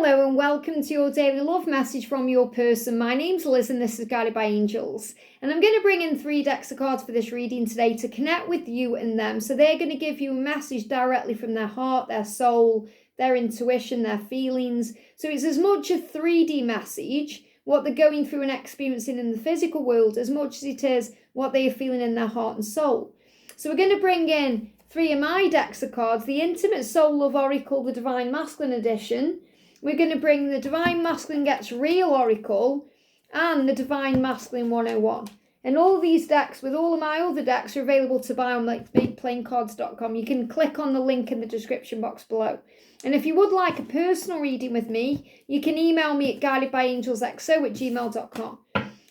Hello and welcome to your daily love message from your person. My name's Liz and this is Guided by Angels. And I'm going to bring in 3 decks of cards for this reading today to connect with you and them. So they're going to give you a message directly from their heart, their soul, their intuition, their feelings. So it's as much a 3D message, what they're going through and experiencing in the physical world, as much as it is what they are feeling in their heart and soul. So we're going to bring in 3 of my decks of cards, the Intimate Soul Love Oracle, the Divine Masculine Edition. We're going to bring the Divine Masculine Gets Real Oracle and the Divine Masculine 101. And all these decks, with all of my other decks, are available to buy on BigPlainCards.com. You can click on the link in the description box below. And if you would like a personal reading with me, you can email me at guidedbyangelsxo@gmail.com.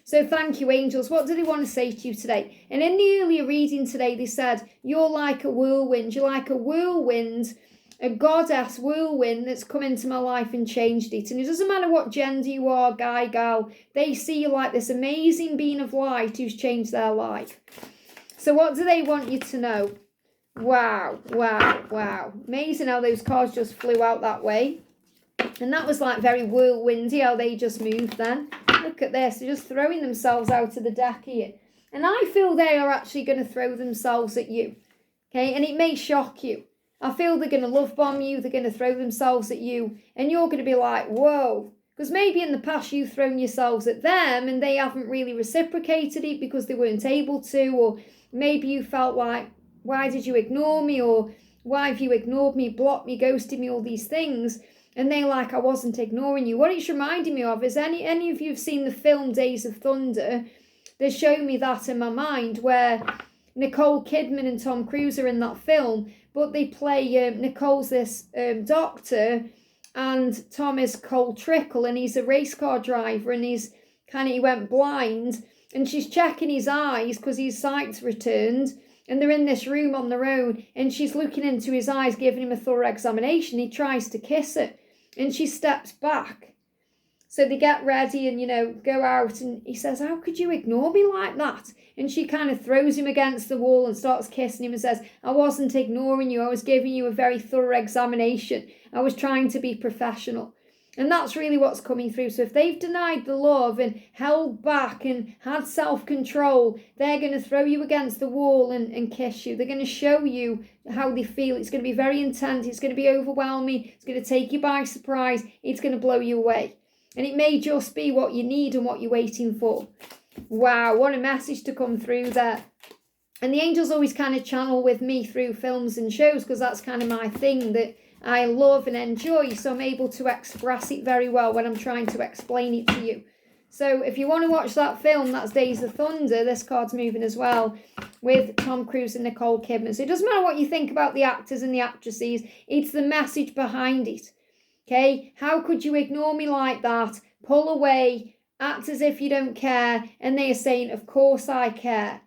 So thank you, angels. What do they want to say to you today? And in the earlier reading today, they said, you're like a whirlwind. You're like a whirlwind, a goddess whirlwind that's come into my life and changed it. And it doesn't matter what gender you are, guy, gal, they see you like this amazing being of light who's changed their life. So what do they want you to know? Wow, wow, wow. Amazing how those cards just flew out that way. And that was like very whirlwindy how they just moved then. Look at this, they're just throwing themselves out of the deck here. And I feel they are actually going to throw themselves at you. Okay, and it may shock you. I feel they're going to love bomb you, they're going to throw themselves at you, and you're going to be like, whoa. Because maybe in the past you've thrown yourselves at them and they haven't really reciprocated it because they weren't able to, or maybe you felt like, why did you ignore me, or why have you ignored me, blocked me, ghosted me, all these things. And they're like, I wasn't ignoring you. What it's reminding me of is any of you have seen the film Days of Thunder, they're showing me that in my mind, where Nicole Kidman and Tom Cruise are in that film, but they play, Nicole's this doctor, and Tom is Cole Trickle, and he's a race car driver, and he went blind, and she's checking his eyes because his sight's returned, and they're in this room on their own, and she's looking into his eyes, giving him a thorough examination. He tries to kiss her, and she steps back. So they get ready and, go out, and he says, how could you ignore me like that? And she kind of throws him against the wall and starts kissing him and says, I wasn't ignoring you. I was giving you a very thorough examination. I was trying to be professional. And that's really what's coming through. So if they've denied the love and held back and had self-control, they're going to throw you against the wall and kiss you. They're going to show you how they feel. It's going to be very intense. It's going to be overwhelming. It's going to take you by surprise. It's going to blow you away. And it may just be what you need and what you're waiting for. Wow, what a message to come through there. And the angels always kind of channel with me through films and shows, because that's kind of my thing that I love and enjoy. So I'm able to express it very well when I'm trying to explain it to you. So if you want to watch that film, that's Days of Thunder. This card's moving as well with Tom Cruise and Nicole Kidman. So it doesn't matter what you think about the actors and the actresses. It's the message behind it. Okay, how could you ignore me like that? Pull away, act as if you don't care, and they are saying, of course I care.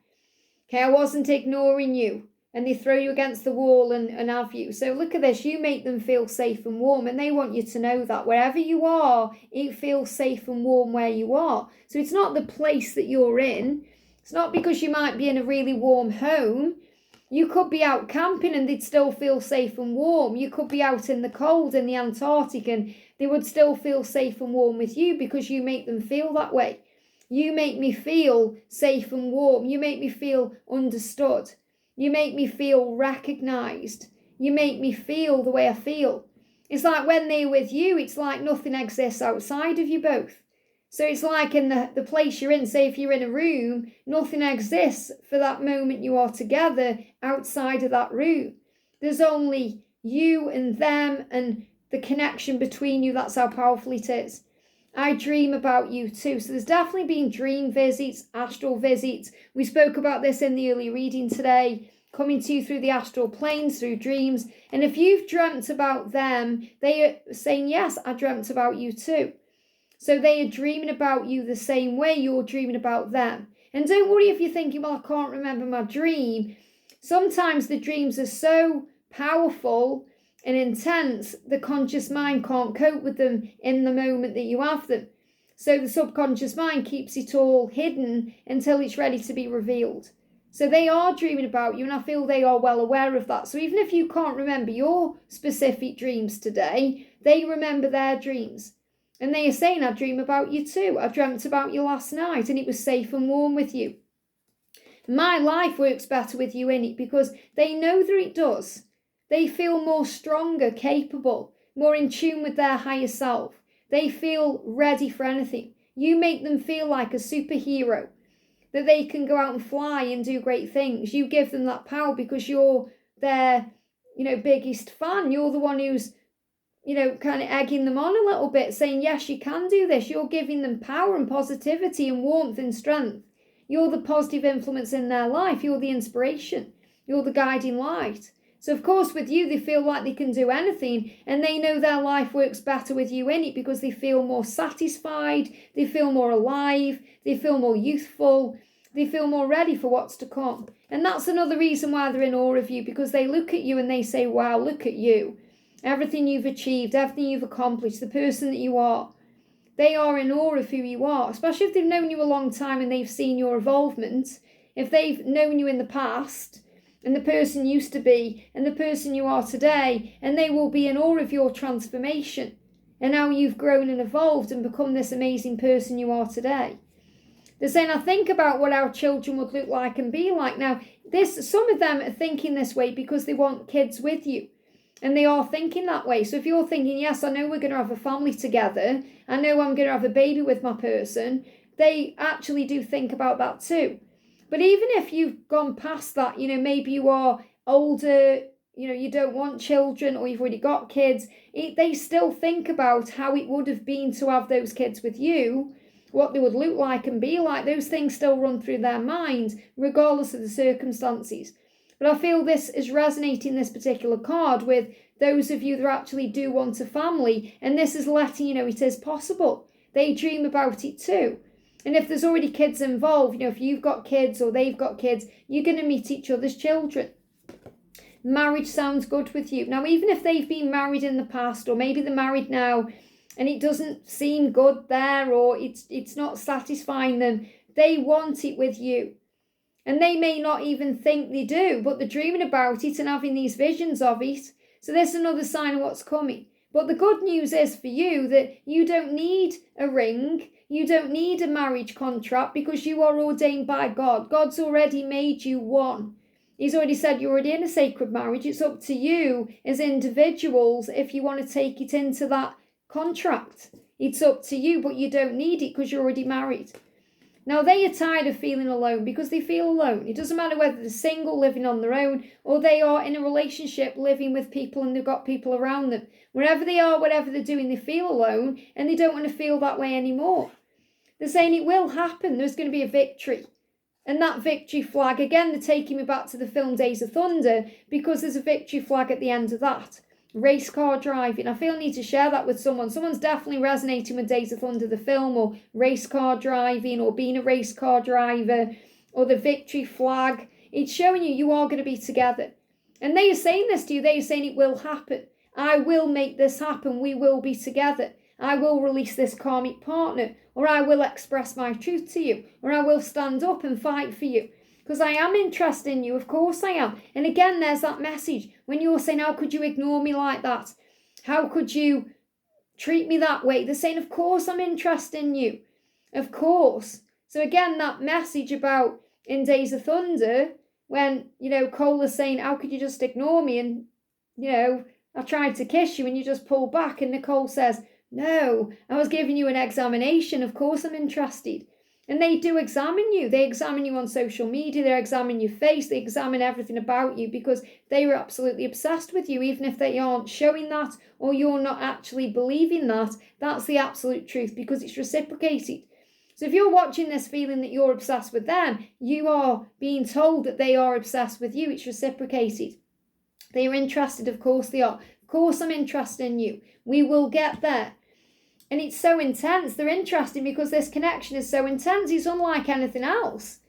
Okay, I wasn't ignoring you. And they throw you against the wall and have you. So look at this, you make them feel safe and warm, and they want you to know that wherever you are, it feels safe and warm where you are. So it's not the place that you're in. It's not because you might be in a really warm home. You could be out camping and they'd still feel safe and warm. You could be out in the cold in the Antarctic and they would still feel safe and warm with you because you make them feel that way. You make me feel safe and warm. You make me feel understood. You make me feel recognised. You make me feel the way I feel. It's like when they're with you, it's like nothing exists outside of you both. So it's like in the place you're in, say if you're in a room, nothing exists for that moment you are together outside of that room. There's only you and them and the connection between you. That's how powerful it is. I dream about you too. So there's definitely been dream visits, astral visits. We spoke about this in the early reading today, coming to you through the astral planes, through dreams. And if you've dreamt about them, they are saying, yes, I dreamt about you too. So they are dreaming about you the same way you're dreaming about them. And don't worry if you're thinking, well, I can't remember my dream. Sometimes the dreams are so powerful and intense, the conscious mind can't cope with them in the moment that you have them. So the subconscious mind keeps it all hidden until it's ready to be revealed. So they are dreaming about you, and I feel they are well aware of that. So even if you can't remember your specific dreams today, they remember their dreams. And they are saying, I dream about you too. I dreamt about you last night and it was safe and warm with you. My life works better with you in it, because they know that it does. They feel more stronger, capable, more in tune with their higher self. They feel ready for anything. You make them feel like a superhero, that they can go out and fly and do great things. You give them that power because you're their, biggest fan. You're the one who's, kind of egging them on a little bit, saying, yes, you can do this. You're giving them power and positivity and warmth and strength. You're the positive influence in their life. You're the inspiration. You're the guiding light. So, of course, with you, they feel like they can do anything, and they know their life works better with you in it, because they feel more satisfied, they feel more alive, they feel more youthful, they feel more ready for what's to come. And that's another reason why they're in awe of you, because they look at you and they say, wow, look at you. Everything you've achieved, everything you've accomplished, the person that you are. They are in awe of who you are, especially if they've known you a long time and they've seen your evolvement. If they've known you in the past, and the person you used to be, and the person you are today, and they will be in awe of your transformation and how you've grown and evolved and become this amazing person you are today. They're saying, I think about what our children would look like and be like. Now, some of them are thinking this way because they want kids with you. And they are thinking that way. So if you're thinking, yes, I know we're going to have a family together, I know I'm going to have a baby with my person, they actually do think about that too. But even if you've gone past that, maybe you are older, you don't want children, or you've already got kids, they still think about how it would have been to have those kids with you, what they would look like and be like. Those things still run through their minds, regardless of the circumstances. But I feel this is resonating, this particular card, with those of you that actually do want a family, and this is letting you know it is possible. They dream about it too. And if there's already kids involved, if you've got kids or they've got kids, you're going to meet each other's children. Marriage sounds good with you. Now, even if they've been married in the past, or maybe they're married now and it doesn't seem good there, or it's not satisfying them, they want it with you. And they may not even think they do, but they're dreaming about it and having these visions of it. So there's another sign of what's coming. But the good news is for you that you don't need a ring. You don't need a marriage contract, because you are ordained by God. God's already made you one. He's already said you're already in a sacred marriage. It's up to you as individuals if you want to take it into that contract. It's up to you, but you don't need it because you're already married. Now, they are tired of feeling alone, because they feel alone. It doesn't matter whether they're single, living on their own, or they are in a relationship, living with people, and they've got people around them. Wherever they are, whatever they're doing, they feel alone, and they don't want to feel that way anymore. They're saying it will happen. There's going to be a victory. And that victory flag, again, they're taking me back to the film Days of Thunder, because there's a victory flag at the end of that. Race car driving. I feel I need to share that with someone. Someone's definitely resonating with Days of Thunder, the film, or race car driving, or being a race car driver, or the victory flag. It's showing you are going to be together. And they are saying this to you. They are saying it will happen. I will make this happen. We will be together. I will release this karmic partner, or I will express my truth to you, or I will stand up and fight for you. Because I am interested in you, of course I am. And again, there's that message. When you're saying, how could you ignore me like that? How could you treat me that way? They're saying, of course I'm interested in you. Of course. So again, that message about in Days of Thunder, when, Cole is saying, how could you just ignore me? And, I tried to kiss you and you just pulled back. And Nicole says, no, I was giving you an examination. Of course I'm interested. And they do examine you. They examine you on social media. They examine your face. They examine everything about you, because they are absolutely obsessed with you, even if they aren't showing that, or you're not actually believing that. That's the absolute truth, because it's reciprocated. So if you're watching this feeling that you're obsessed with them, you are being told that they are obsessed with you. It's reciprocated. They are interested. Of course they are. Of course I'm interested in you. We will get there. And it's so intense. They're interested because this connection is so intense. It's unlike anything else.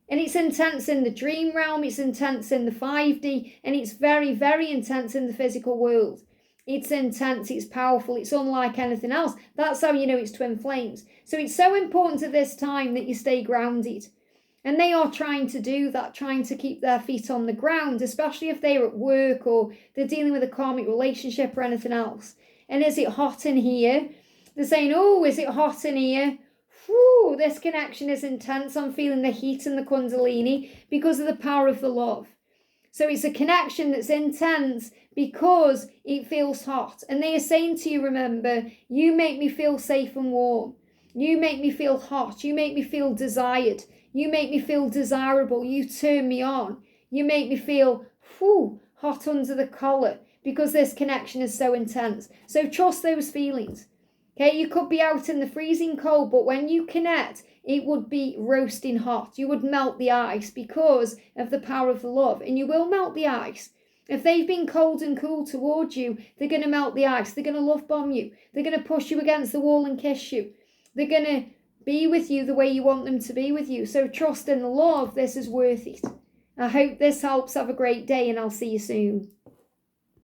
And it's intense in the dream realm. It's intense in the 5D. And it's very, very intense in the physical world. It's intense. It's powerful. It's unlike anything else. That's how you know it's twin flames. So it's so important at this time that you stay grounded. And they are trying to do that, trying to keep their feet on the ground, especially if they're at work or they're dealing with a karmic relationship or anything else. And is it hot in here? They're saying, oh, is it hot in here? Whew, this connection is intense. I'm feeling the heat and the kundalini because of the power of the love. So it's a connection that's intense because it feels hot. And they are saying to you, remember, you make me feel safe and warm. You make me feel hot. You make me feel desired. You make me feel desirable. You turn me on. You make me feel hot under the collar because this connection is so intense. So trust those feelings. Okay, you could be out in the freezing cold, but when you connect, it would be roasting hot. You would melt the ice because of the power of the love. And you will melt the ice. If they've been cold and cool towards you, they're going to melt the ice. They're going to love bomb you. They're going to push you against the wall and kiss you. They're going to be with you the way you want them to be with you. So trust in the love. This is worth it. I hope this helps. Have a great day and I'll see you soon.